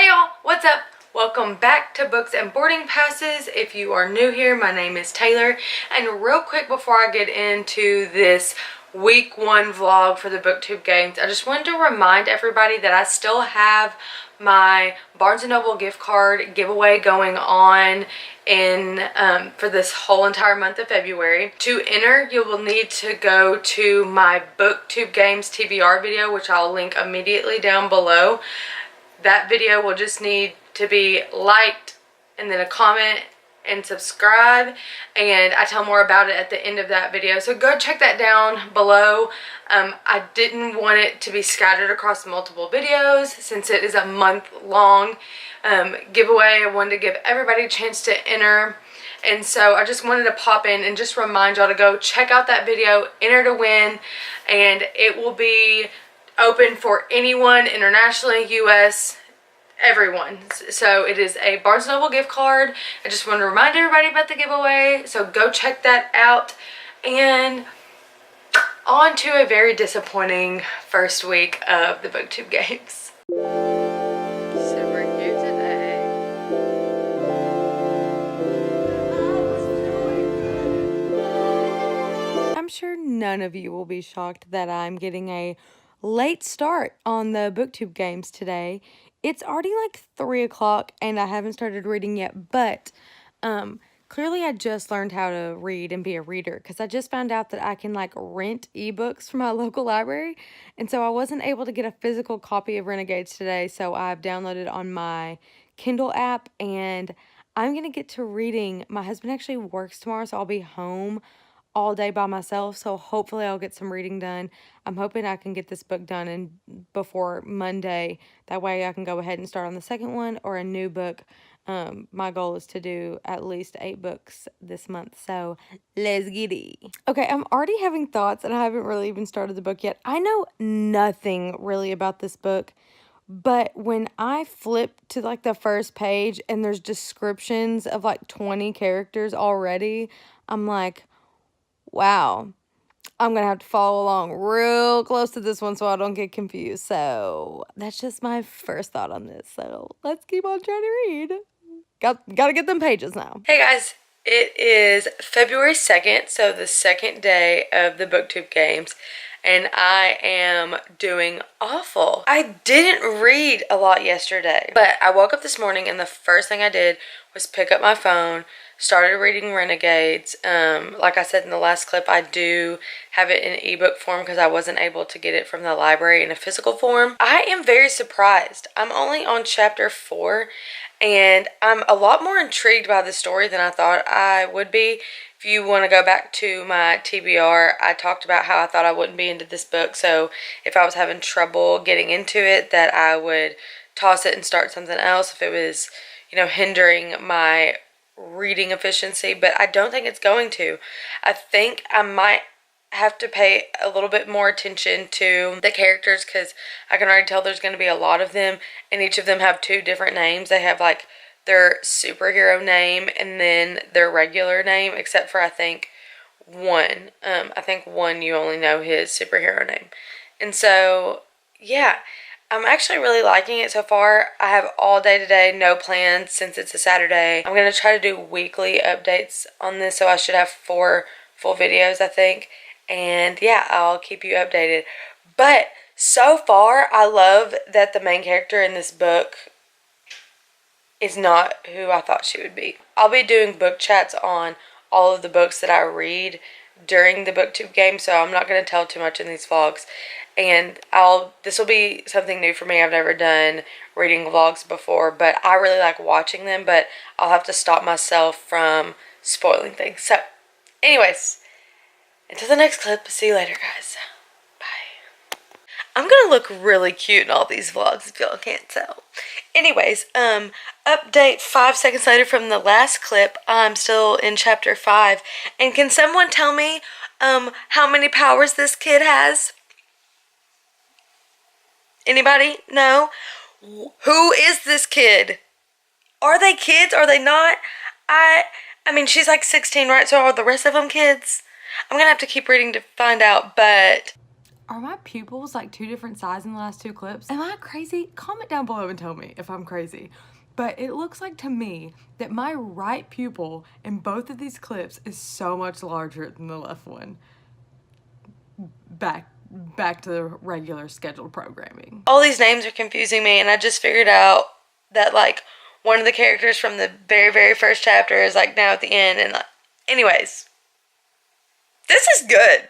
Hey y'all, what's up? Welcome back to Books and Boarding Passes. If you are new here, my name is Taylor. And real quick before I get into this week 1 vlog for the Booktube Games, I just wanted to remind everybody that I still have my Barnes & Noble gift card giveaway going on for this whole entire month of February. To enter, you will need to go to my Booktube Games TBR video, which I'll link immediately down below. That video will just need to be liked and then a comment and subscribe, and I tell more about it at the end of that video, so go check that down below. I didn't want it to be scattered across multiple videos since it is a month-long giveaway. I wanted to give everybody a chance to enter, and so I just wanted to pop in and just remind y'all to go check out that video, enter to win, and it will be open for anyone internationally, US, everyone. So it is a Barnes & Noble gift card. I just want to remind everybody about the giveaway, so go check that out. And on to a very disappointing first week of the Booktube Games. Super cute today. I'm sure none of you will be shocked that I'm getting a late start on the Booktube Games today. It's already like 3 o'clock and I haven't started reading yet, but clearly I just learned how to read and be a reader because I just found out that I can like rent ebooks from my local library, and so I wasn't able to get a physical copy of Renegades today, so I've downloaded on my Kindle app and I'm gonna get to reading. My husband actually works tomorrow, so I'll be home all day by myself, so hopefully I'll get some reading done. I'm hoping I can get this book done before Monday. That way I can go ahead and start on the second one or a new book. My goal is to do at least 8 books this month, so let's get it. Okay, I'm already having thoughts and I haven't really even started the book yet. I know nothing really about this book, but when I flip to like the first page and there's descriptions of like 20 characters already, I'm like, wow, I'm going to have to follow along real close to this one so I don't get confused. So that's just my first thought on this. So let's keep on trying to read. Got to get them pages now. Hey guys, it is February 2nd, so the second day of the Booktube Games, and I am doing awful. I didn't read a lot yesterday, but I woke up this morning and the first thing I did was pick up my phone, started reading Renegades. Like I said in the last clip, I do have it in ebook form because I wasn't able to get it from the library in a physical form. I am very surprised. I'm only on chapter 4 and I'm a lot more intrigued by the story than I thought I would be. If you want to go back to my TBR, I talked about how I thought I wouldn't be into this book, so if I was having trouble getting into it, that I would toss it and start something else if it was, you know, hindering my reading efficiency, but I don't think it's going to. I think I might have to pay a little bit more attention to the characters because I can already tell there's going to be a lot of them, and each of them have 2 different names. They have like their superhero name and then their regular name, except for I think one. I think one you only know his superhero name. And so, yeah, I'm actually really liking it so far. I have all day today, no plans since it's a Saturday. I'm going to try to do weekly updates on this, so I should have 4 full videos, I think. And yeah, I'll keep you updated. But so far, I love that the main character in this book is not who I thought she would be. I'll be doing book chats on all of the books that I read during the Booktube game, so I'm not going to tell too much in these vlogs. And this will be something new for me. I've never done reading vlogs before, but I really like watching them, but I'll have to stop myself from spoiling things. So, anyways, until the next clip, see you later, guys. Bye. I'm gonna look really cute in all these vlogs if y'all can't tell. Anyways, update 5 seconds later from the last clip. I'm still in chapter 5, and can someone tell me how many powers this kid has? Anybody? No? Who is this kid? Are they kids? Are they not? I mean, she's like 16, right? So are the rest of them kids? I'm gonna have to keep reading to find out, but Are my pupils like 2 different sizes in the last 2 clips? Am I crazy? Comment down below and tell me if I'm crazy. But it looks like to me that my right pupil in both of these clips is so much larger than the left one. Back to the regular scheduled programming. All these names are confusing me, and I just figured out that like one of the characters from the very first chapter is like now at the end, and like, anyways, this is good.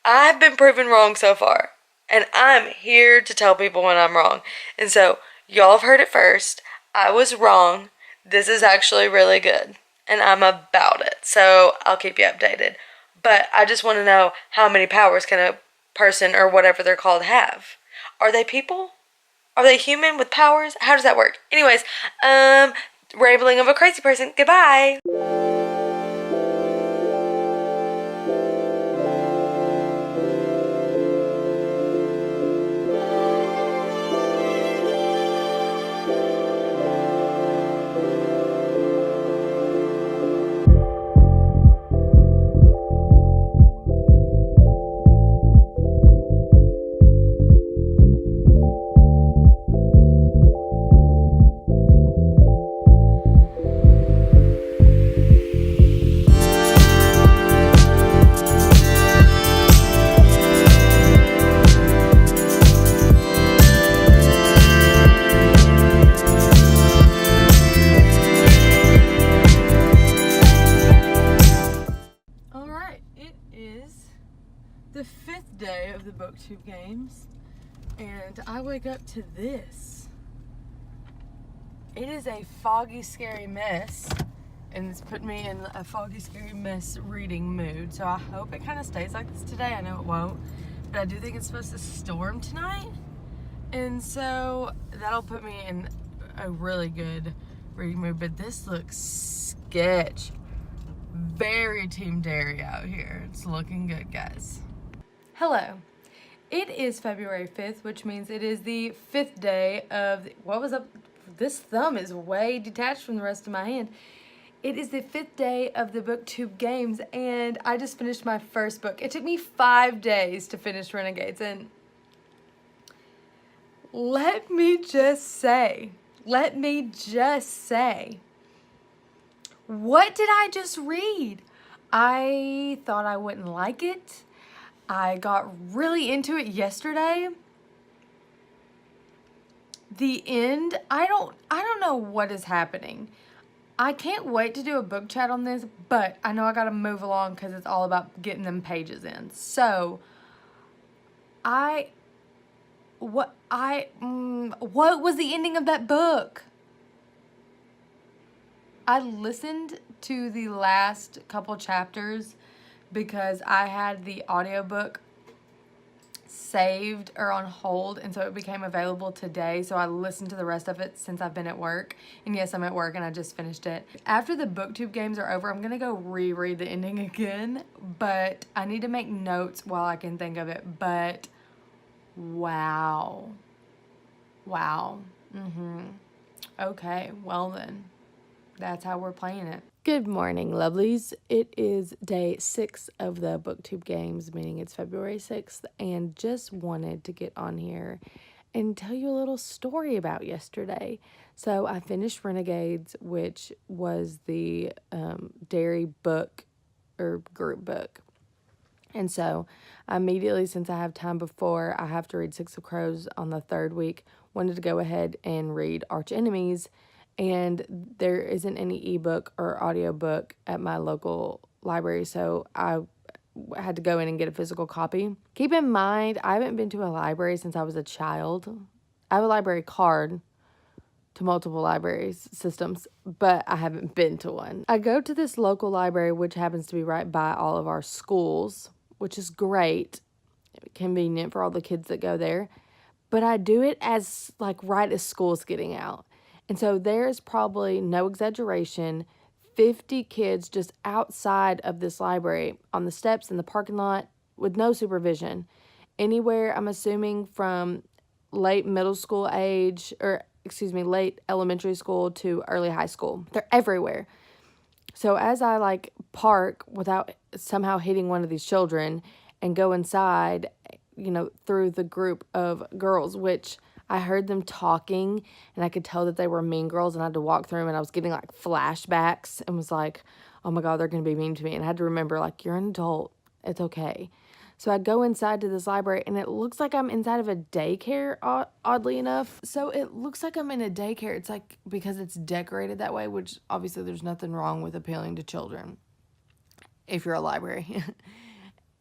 I've been proven wrong so far, and I'm here to tell people when I'm wrong. And so y'all have heard it first. I was wrong. This is actually really good, and I'm about it. So I'll keep you updated. But I just want to know, how many powers can a person or whatever they're called have? Are they people? Are they human with powers? How does that work? Anyways, rambling of a crazy person. Goodbye. The 5th day of the Booktube Games, and I wake up to this. It is a foggy, scary mess, and it's put me in a foggy, scary mess reading mood, so I hope it kind of stays like this today. I know it won't, but I do think it's supposed to storm tonight, and so that'll put me in a really good reading mood. But this looks sketch. Very Team Dairy out here. It's looking good, guys. Hello. It is February 5th, which means it is the 5th day of, what was up? This thumb is way detached from the rest of my hand. It is the 5th day of the Booktube Games, and I just finished my first book. It took me 5 days to finish Renegades, and let me just say, what did I just read? I thought I wouldn't like it. I got really into it yesterday. The end, I don't know what is happening. I can't wait to do a book chat on this, but I know I gotta move along because it's all about getting them pages in. So, what was the ending of that book? I listened to the last couple chapters because I had the audiobook saved or on hold, and so it became available today. So I listened to the rest of it since I've been at work. And yes, I'm at work and I just finished it. After the Booktube Games are over, I'm going to go reread the ending again. But I need to make notes while I can think of it. But wow. Okay, well then. That's how we're playing it. Good morning, lovelies. It is day 6 of the Booktube Games, meaning it's February 6th, and just wanted to get on here and tell you a little story about yesterday. So I finished Renegades, which was the dairy book or group book. And so I immediately, since I have time before I have to read Six of Crows on the 3rd week, wanted to go ahead and read Arch Enemies. And there isn't any ebook or audiobook at my local library, so I had to go in and get a physical copy. Keep in mind, I haven't been to a library since I was a child. I have a library card to multiple libraries systems, but I haven't been to one. I go to this local library, which happens to be right by all of our schools, which is great, convenient for all the kids that go there. But I do it as right as school's getting out. And so there's probably, no exaggeration, 50 kids just outside of this library on the steps in the parking lot with no supervision. Anywhere, I'm assuming, from late middle school age, late elementary school to early high school. They're everywhere. So as I park without somehow hitting one of these children and go inside, through the group of girls, which I heard them talking and I could tell that they were mean girls, and I had to walk through them and I was getting like flashbacks and was like, oh my God, they're going to be mean to me. And I had to remember, like, you're an adult. It's okay. So I go inside to this library and it looks like I'm inside of a daycare, oddly enough. So it looks like I'm in a daycare. It's like, because it's decorated that way, which obviously there's nothing wrong with appealing to children if you're a library.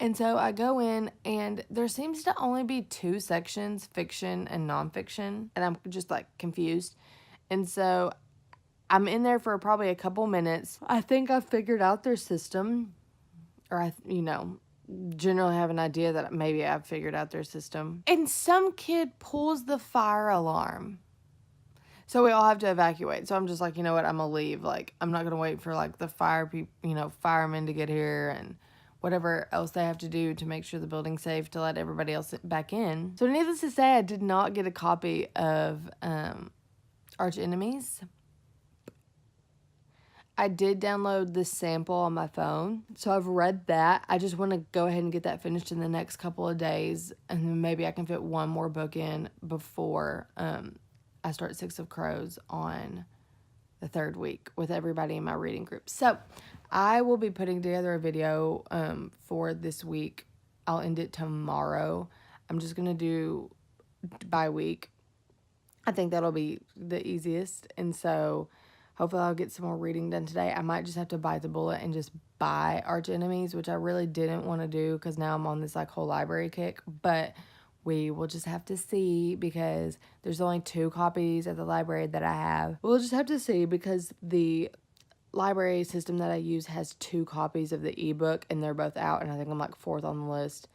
And so I go in and there seems to only be 2 sections, fiction and nonfiction. And I'm just like confused. And so I'm in there for probably a couple minutes. I think I figured out their system, or generally have an idea that maybe I've figured out their system. And some kid pulls the fire alarm. So we all have to evacuate. So I'm just like, you know what, I'm gonna leave. Like, I'm not gonna wait for like the firemen to get here and whatever else they have to do to make sure the building's safe to let everybody else back in. So needless to say, I did not get a copy of Arch Enemies. I did download the sample on my phone, so I've read that. I just want to go ahead and get that finished in the next couple of days, and then maybe I can fit one more book in before I start Six of Crows on the 3rd week with everybody in my reading group. So I will be putting together a video for this week. I'll end it tomorrow. I'm just going to do by week. I think that'll be the easiest, and so hopefully I'll get some more reading done today. I might just have to bite the bullet and just buy Arch Enemies, which I really didn't want to do because now I'm on this like whole library kick. But we will just have to see because there's only 2 copies at the library that I have. We'll just have to see because the library system that I use has 2 copies of the ebook and they're both out, and I think I'm like 4th on the list.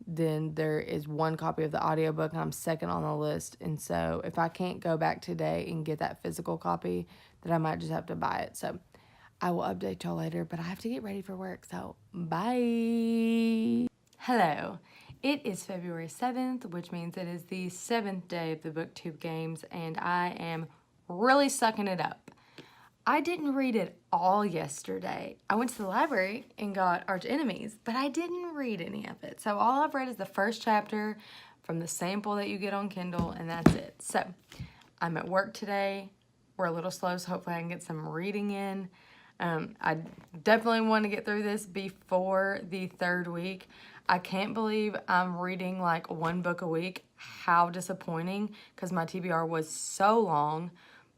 Then there is 1 copy of the audiobook and I'm 2nd on the list. And so if I can't go back today and get that physical copy, then I might just have to buy it. So I will update y'all later, but I have to get ready for work. So bye. Hello. It is February 7th, which means it is the 7th day of the Booktube Games, and I am really sucking it up. I didn't read it all yesterday. I went to the library and got Arch Enemies, but I didn't read any of it. So all I've read is the first chapter from the sample that you get on Kindle, and that's it. So I'm at work today. We're a little slow, so hopefully I can get some reading in. I definitely want to get through this before the 3rd week. I can't believe I'm reading like 1 book a week. How disappointing, because my TBR was so long,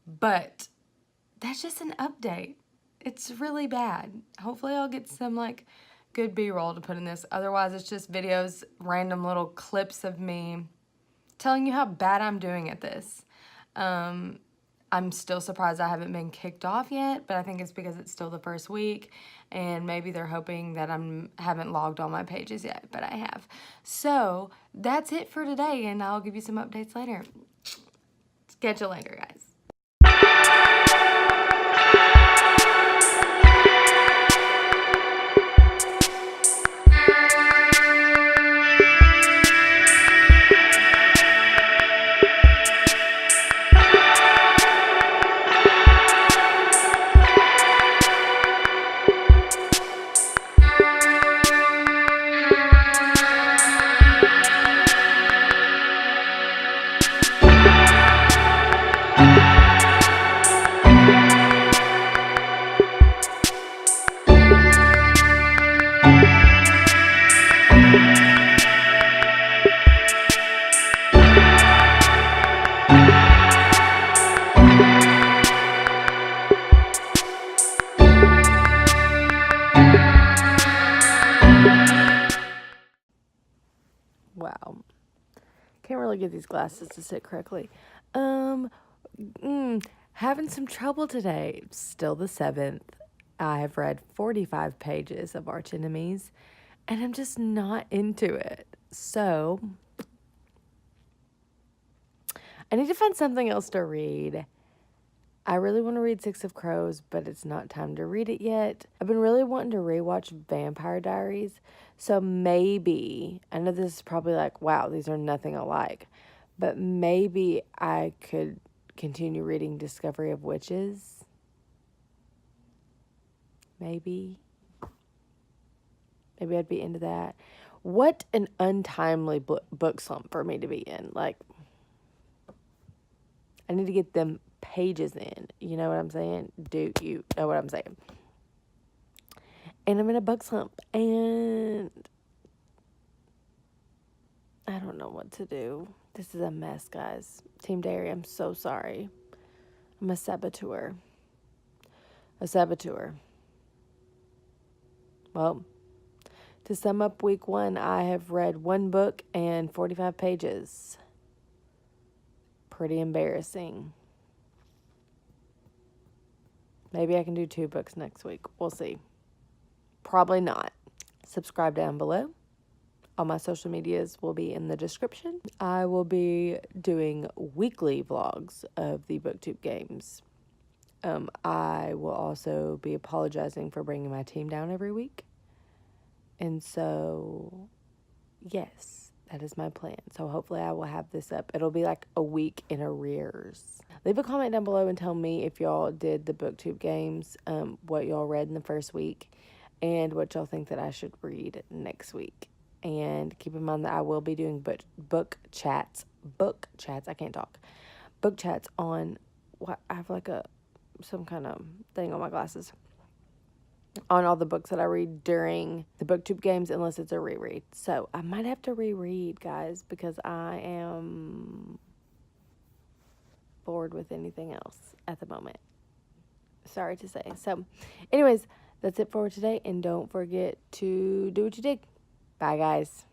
but that's just an update. It's really bad. Hopefully I'll get some like good B-roll to put in this. Otherwise it's just videos, random little clips of me telling you how bad I'm doing at this. I'm still surprised I haven't been kicked off yet, but I think it's because it's still the 1st week and maybe they're hoping that I haven't logged all my pages yet, but I have. So that's it for today, and I'll give you some updates later. Catch you later, guys. Wow. Can't really get these glasses to sit correctly. Having some trouble today. Still the 7th. I have read 45 pages of Arch Enemies, and I'm just not into it. So I need to find something else to read. I really want to read Six of Crows, but it's not time to read it yet. I've been really wanting to rewatch Vampire Diaries, so maybe, I know this is probably like, wow, these are nothing alike, but maybe I could continue reading Discovery of Witches. Maybe I'd be into that. What an untimely book slump for me to be in. Like, I need to get them pages in. You know what I'm saying? Do you know what I'm saying? And I'm in a book slump, and I don't know what to do. This is a mess, guys. Team Dairy, I'm so sorry. I'm a saboteur. A saboteur. Well, to sum up week 1, I have read 1 book and 45 pages. Pretty embarrassing. Maybe I can do 2 books next week. We'll see. Probably not. Subscribe down below. All my social medias will be in the description. I will be doing weekly vlogs of the Booktube Games. I will also be apologizing for bringing my team down every week. And so, yes, that is my plan. So hopefully I will have this up. It'll be like a week in arrears. Leave a comment down below and tell me if y'all did the Booktube Games, what y'all read in the first week, and what y'all think that I should read next week. And keep in mind that I will be doing book chats, I can't talk, book chats on, I have like some kind of thing on my glasses, on all the books that I read during the Booktube Games, unless it's a reread. So I might have to reread, guys, because I am bored with anything else at the moment. Sorry to say. So anyways, that's it for today, and don't forget to do what you dig. Bye, guys.